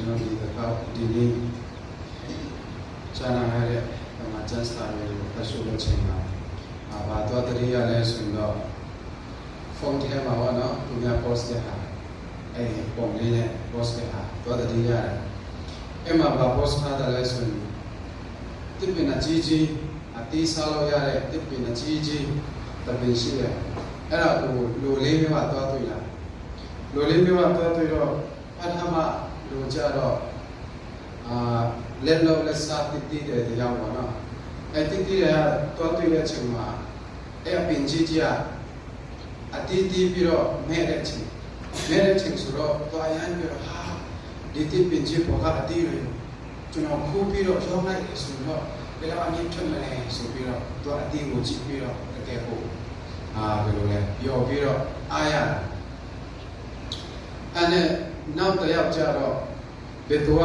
ကျွန်တော်ဒီနေ့ဇာနာရတဲ့မှာကျန်းစာတွေကိုပတ်ဆိုလို့ချိန်မှာဘာတော့တတိယလဲဆိုတော့ဖုန်းထဲမှာပေါ့နော်သူများ post တဲ့ဟာအဲ့ဒီပုံလေးနဲ့ post တဲ့ဟာတော့တတိယအဲ့မှာဘာ post ထားတယ်လဲဆိုရင်တစ်ပင်အကြီးကြီးအတီးစားလို့ရတဲ့တစ်ပင်အကြီးကြီးတပင်ရှိတယ်အဲ့ဒါကိုလူလေးမျိုးကတော့တွေ့လာလူလေးမျိုးကတော့တွေ့တော့ပထမလူကြတော့လက်လုံးလက်စားတိတိတဲ့တရားပေါ့နော်အဲ့တိတိကတော့တွေ့တဲ့အချိန်မှာအဲ့ပင်ကြီးကြီးအတီးတီးပြီးတော့မဲတဲ့ချိန်ဆိုတော့တော့ရမ်းပြီးတော့ဟာဒီတိပင်ကြီးပေါ်ကအတီးတွေကျွန်တော်ခိုးပြီးတော့ရောင်းလိုက်ဆိုတော့ဘယ်တော့အမြင့်ထွက်မလဲဆိုပြီးတော့တော့အတီးကိုကြည့်ပြီးတော့တကယ်ကိုဘယ်လိုလဲပျော်ပြီးတော့အားရအဲ့နဲ့နောက်တစ်ယောက်ကြတော့ဘယ်သူက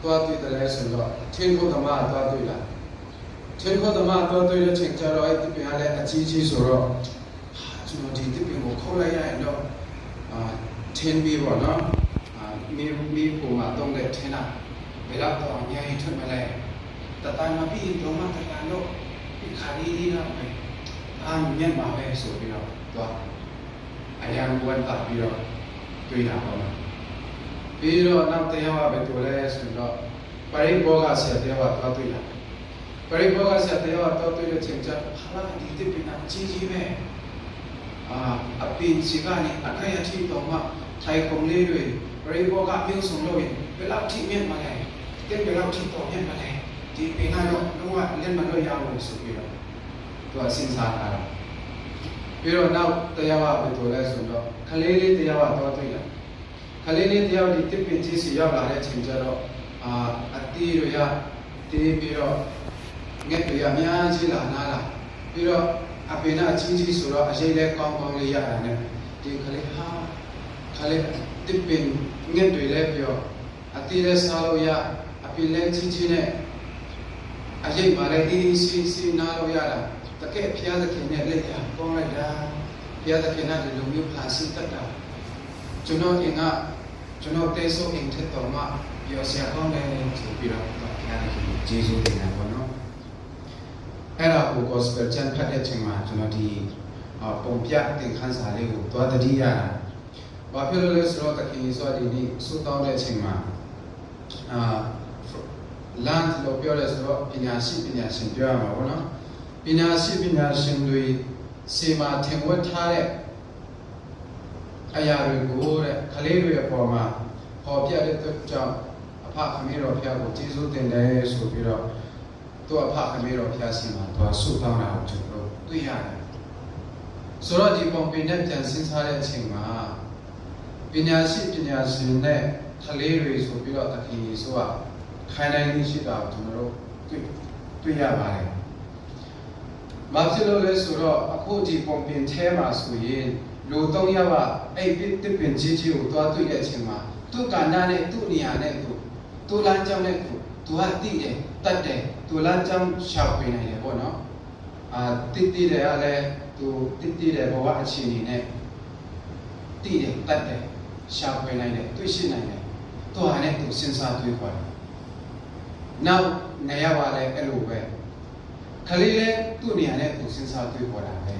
သွားတွေ့တယ်လဲဆိုတော့ချင်းခုသမားသွားတွေ့လာချင်းခုသမားသွားတွေ့တဲ့ချိန်ကျတော့အဲ့ဒီပြန်လည်းအကြီးကြီးဆိုတော့ကျွန်တော်ဒီတစ်ပင်ကိုခေါ်လိုက်ရရင်တော့ချင်းပြီးပေါ့နော်မိဖို့မှာတော့တဲ့ထင်းတာဘယ်တော့တော့ညရင်ထွက်မလဲတတန်မပြီးတော့မှတတန်တော့ဒီခါလေးတော့ပဲမြတ်မှာပဲဆိုပြီးတော့သွားအရန်ကွန်းတာပြီးတော့တွေ့တာပေါ့နော်ပြီးတော့နောက်တရားကပဲတွေ့လဲဆိုတော့ပရိဘောဂဆရာတရားကတော့တွေ့လာပရိဘောဂဆရာတရားကတော့တွေ့တဲ့ချိန်ကျဟာလာဒီတိပင်အကြီးကြီးပဲအပင်စီကနေအခိုင်အထိတော့မှထိုင်ကုန်လေးတွေပရိဘောဂမျိုးစုံလို့ဘယ်လောက်ထိမြင့်မလဲတဲ့ဘယ်လောက်ထိတော့မြင့်မလဲဒီပင်ကတော့တော့လက်မလို့ရအောင်ဆိုပြီးတော့သူကစဉ်းစားတာပြီးတော့နောက်တရားဝပဲတို့လဲဆိုတော့ခလေးလေးတရားဝတော့တွေ့လာခလေးလေးတရားဒီတစ်ပင်ကြီးစီရောက်လာတဲ့ချိန်ကျတော့အတီးတွေရတီးပြီးတော့ငှက်တွေရအများကြီးလာနားလာပြီးတော့အပင်အချင်းချင်းဆိုတော့အရေးလဲကောင်းကောင်းလေးရတာနဲ့ဒီခလေးခလေးတစ်ပင်ငှက်တွေလဲပြီးတော့အတီးလဲစားလို့ရအပင်လဲချင်းချင်းနဲ့အရေးမှလည်းဒီစီနားလို့ရတာတကယ်ဖျားသခင်နဲ့လက်ရပေါင်းလိုက်တာဖျားသခင်နဲ့ဒီလိုမျိုးဖန်ဆင်းတတ်တာကျွန်တော်အင်ကကျွန်တော်တဲဆိုအင်ထက်တော်မှာပြောစရာကောင်းတယ်ဆိုပြီးတော့ဖျားသခင်ကျေးဇူးတင်တယ်ပေါ့နော်အဲ့ဒါကို gospel ချမ်းဖတ်တဲ့ချိန်မှာကျွန်တော်ဒီပုံပြတင်ခန်းစာလေးကိုသွားတတိရတာဘာဖြစ်လို့လဲဆိုတော့တခင်ဆိုဒီနေ့ဆုတောင်းတဲ့ချိန်မှာland လို့ပြောလဲဆိုတော့ပညာရှင်ပြောရမှာပေါ့နော်ပညာရှင်တွေစေမာထင်ဝတ်ထားတဲ့အရာတွေကိုတဲ့ခလေးတွေအပေါ်မှာဟောပြတဲ့အတွက်ကြောင့်အဖခမည်းတော်ဖျားကိုကျေးဇူးတင်တယ်ဆိုပြီးတော့သူအဖခမည်းတော်ဖျားစီမှာသူဆုတောင်းတာကိုကျွန်တော်တွေ့ရတယ်ဆိုတော့ဒီပုံပင်နဲ့ပြန်စဉ်းစားတဲ့အချိန်မှာပညာရှင်နဲ့ခလေးတွေဆိုပြီးတော့တခင်ယေရှုကခိုင်နိုင်နေရှိတာကိုကျွန်တော်တို့တွေ့ရပါတယ်။ဘာဖြစ်လို့လဲဆိုတော့အခုဒီပုံပင်ထဲမှာဆိုရင်လူ၃ယောက်ကအဲ့ဒီတစ်ပင်ကြီးကြီးကိုသွားတွေ့တဲ့အချိန်မှာသူ့ကဏ္ဍနဲ့သူ့နေရာနဲ့သူလမ်းကြောင်းနဲ့သူကတိတယ်တတ်တယ်သူလမ်းကြောင်းရှောက်ပေးနိုင်တယ်ပေါ့နော်။တိတယ်ကလည်းသူတိတယ်ဘဝအခြေအနေနဲ့တိတယ်တတ်တယ်ရှောက်ပေးနိုင်တယ်တွေ့ရှိနိုင်တယ်သူဟာနဲ့သူစဉ်းစားတွေးခေါ်တယ်နောက်နေရပါလေအဲ့လိုပဲခလေးလေးသူ့နေရာနဲ့သူစဉ်းစားတွေးခေါ်တာပဲ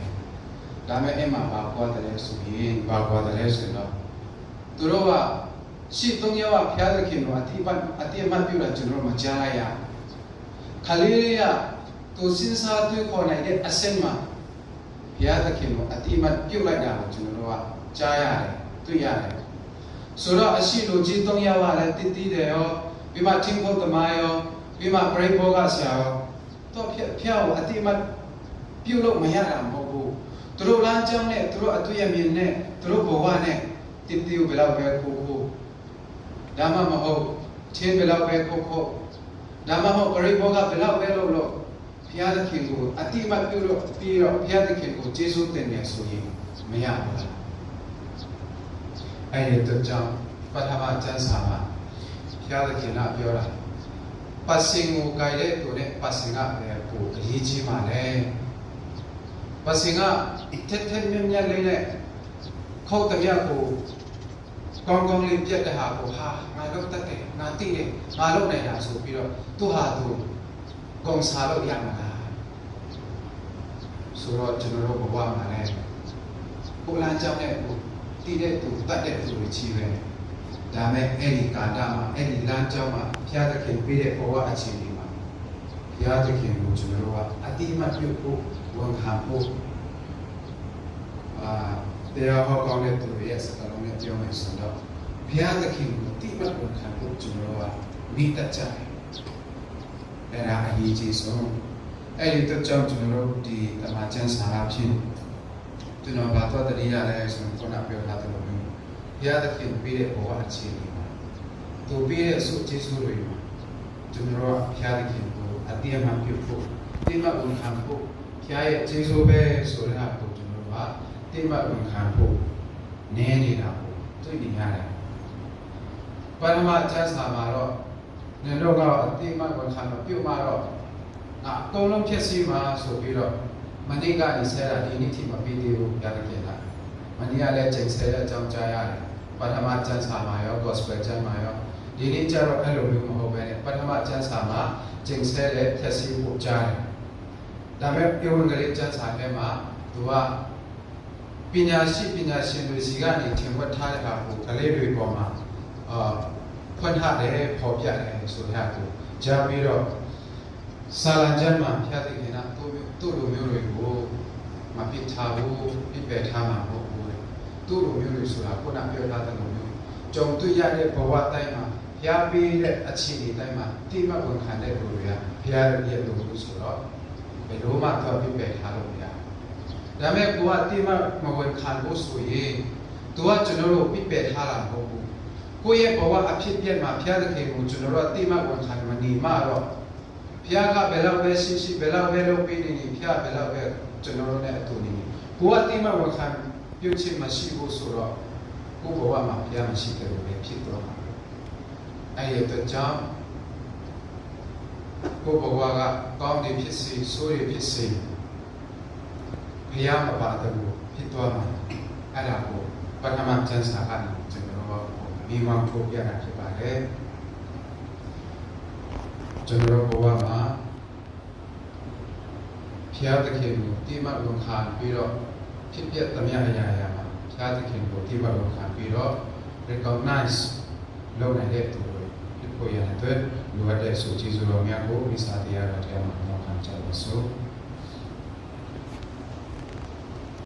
ဒါမဲ့အဲ့မှာဘာကွာတယ်ဆိုရင်ဘာကွာတယ်ဆိုတော့သူတို့ကရှစ်သုံးယောက်ကဖျားသခင်တို့အတိအမှတ်ပြုတာကျွန်တော်မကြားလိုက်ရခလေးလေးကသူစဉ်းစားတွေးခေါ်နိုင်တဲ့အဆင့်မှာဖျားသခင်တို့အတိအမှတ်ပြုလိုက်တာကိုကျွန်တော်ကကြားရတယ်တွေ့ရတယ်ဆိုတော့အရှိလူကြီးသုံးယောက်ကလည်းတည်တယ်ရောပြီးမှထင်းဖို့သမားရောပြီးမှပရိဘောဂဆရာရောတော့ဖျားကိုအတိအမှတ်ပြုလို့မရတာမဟုတ်ဘူးသူတို့လမ်းကြောင်းနဲ့သူတို့အတွေ့အမြင်နဲ့သူတို့ဘဝနဲ့တည်ဘယ်လောက်ပဲခိုးဒါမှမဟုတ်ချင်းဘယ်လောက်ပဲခိုးဒါမှမဟုတ်ပရိဘောဂဘယ်လောက်ပဲလို့ဘုရားသခင်ကိုအတိအမှတ်ပြုလို့ပြီးတော့ဘုရားသခင်ကိုကျေးဇူးတင်တယ်ဆိုရင်မရဘူးအဲ့ဒီတော့ကြောင့်ပထမကျမ်းစာမှာဘုရားသခင်ကပြောတာပတ်စင်ကိုကြိုက်တဲ့သူနဲ့ပတ်စင်ကလည်းကိုအရေးကြီးပါလေပတ်စင်ကထက်မြက်လေးနဲ့ခေါက်တပြကို ကောင်းကောင်းလေးပြတ်တဲ့ဟာကိုဟာငါလုပ်တတ်တယ်ငါသိတယ်ငါလုပ်နိုင်တာဆိုပြီးတော့သူဟာသူကုံစားလို့ရမှာလားဆိုတော့ကျွန်တော်တို့ဘဝမှာလည်းကိုလန်းကြောင်းတဲ့ကိုတည်တဲ့သူတတ်တဲ့သူတွေချီပဲဒါမဲ့အဲ့ဒီကာတာမှာအဲ့ဒီလမ်းကြောင်းမှာဘုရားသခင်ပေးတဲ့ဘဝအခြေအနေမှာဘုရားသခင်ကိုကျွန်တော်တို့ကအတိအမှတ်ပြုဖို့ဝန်ခံဖို့တရားဟောကောင်းတဲ့သူတွေရဲ့စကားလုံးနဲ့ပြောမယ်ဆိုတော့ဘုရားသခင်ကိုအတိအမှတ်ဝန်ခံဖို့ကျွန်တော်တို့ကမိတတ်ကြတယ်အဲ့ဒါအရေးကြီးဆုံးအဲ့ဒီတော့ကျွန်တော်တို့ဒီတမန်ကျမ်းစာအဖြစ်ကျွန်တော်ဘာတော့တတိယလဲဆိုတော့ခုနပြောထားသလိုမျိုးဘုရားသခင်ပေးတဲ့ဘဝအခြေအနေမှာသူပေးတဲ့အဆုကျေးဇူးတွေမှာကျွန်တော်တို့ဘုရားသခင်ကိုအတိအမှတ်ပြုဖို့တိမတ်ဝန်ခံဖို့ဘုရားရဲ့ကျေးဇူးပဲဆိုတဲ့ဟာကိုကျွန်တော်တို့ကတိမတ်ဝန်ခံဖို့နည်းနေတာကိုတွေ့နေရတယ်ပထမကျမ်းစာမှာတော့နင်တို့ကအတိမတ်ဝန်ခံမပြုမှတော့ငါအကုန်လုံးဖြစ်စီမှာဆိုပြီးတော့မနေ့ကနေဆဲတာဒီနေ့ထိမပြီးသေးဘူးဘုရားသခင်ကမနေ့ကလည်းချိန်ဆဲတဲ့အကြောင်းကြားရတယ်ပထမကျမ်းစာမှာရော gospel ကျမ်းမှာရောဒီနေ့ကျတော့အဲ့လိုမျိုးမဟုတ်ပဲနဲ့ပထမကျမ်းစာမှာချိန်ဆဲတဲ့ဖြစ်စီဖို့ကြားတယ်ဒါပေမဲ့ပြောဝင်ကလေးကျမ်းစာထဲမှာသူကပညာရှင်တွေစီကနေထင်ဝက်ထားတဲ့ဟာကိုကလေးတွေပေါ်မှာဖွင့်ထားတယ်ပေါ်ပြတယ်ဆိုတဲ့ဟာကိုကြားပြီးတော့စာလံကျမ်းမှာဘုရားသခင်ကသူ့လိုမျိုးတွေကိုမပြစ်ထားဘူးပြစ်ပယ်ထားမှာမဟုတ်ဘူးသူ့လိုမျိုးတွေဆိုတာခုနပြောထားတဲ့လိုမျိုးကြုံတွေ့ရတဲ့ဘဝတိုင်းမှာဘုရားပေးတဲ့အခြေအနေတိုင်းမှာတိမတ်ဝန်ခံတဲ့လူတွေကဘုရားရဲ့လူလို့ဆိုတော့ဘယ်လိုမှတော့ပြစ်ပယ်ထားလို့မရဒါပေမဲ့ကိုကတိမတ်မဝန်ခံလို့ဆိုရင်သူကကျွန်တော်တို့ပြစ်ပယ်ထားတာမဟုတ်ဘူးကိုယ့်ရဲ့ဘဝအဖြစ်ပြက်မှာဘုရားသခင်ကိုကျွန်တော်တို့တိမတ်ဝန်ခံမနေမှတော့ဘုရားကဘယ်လောက်ပဲရှိဘယ်လောက်ပဲလုပ်ပေးနေဘုရားဘယ်လောက်ပဲကျွန်တော်တို့နဲ့အတူနေကိုကတိမတ်ဝန်ခံပြုချင်မရှိဘူးဆိုတော့ကိုယ့်ဘဝမှာဘုရားမရှိတယ်လို့ပဲဖြစ်တော့မှာအဲ့ဒီတော့ကြောင့်ကိုယ့်ဘဝကကောင်းတယ်ဖြစ်စေဆိုးတယ်ဖြစ်စေဘုရားမပါတယ်လို့ဖြစ်သွားမှာအဲ့ဒါကိုပထမကျမ်းစာကနေကျွန်တော်တို့မိမောင်းထုတ်ပြတာဖြစ်ပါတယ်ကျွန်တော်ဘဝမှာဘုရားသခင်ကိုတိမတ်ဝန်ခံပြီးတော့ဖြစ်ပျက်သမျှအရာမှာဘုရားသခင်ကိုတိမတ်ဝန်ခံပြီးတော့ recognize လုပ်နိုင်တဲ့သူတွေဖြစ်ပေါ်ရတဲ့အတွက်လိုအပ်တဲ့ဆိုကျေးဇူးတော်များကိုမိစ္ဆာတရားတော်ထဲမှာတောင်းခံကြပါစို့